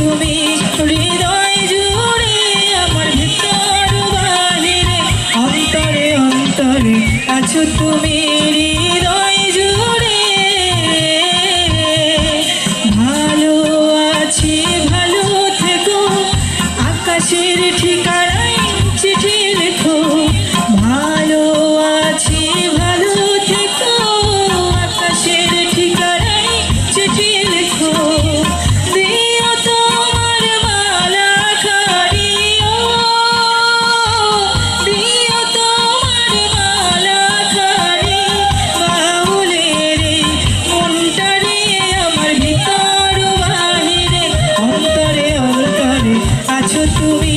তুমি হৃদয় জুড়ে আমার ভিতর বাহিরে অন্তরে অন্তরে আছো তুমি হৃদয় জুড়ে ভালো আছি ভালো থেকো আকাশের ঠিকানায় চিঠি লেখো ভালো আছি ভালো থেকো আকাশের ঠিকানায় চিঠি লেখো দিও তোমার মালা খাড়িও দিও তোমার মালা খাড়ি বাউলের মনটারে আমার ভিতর বাহিরে অন্তরে অন্তরে আছো তুমি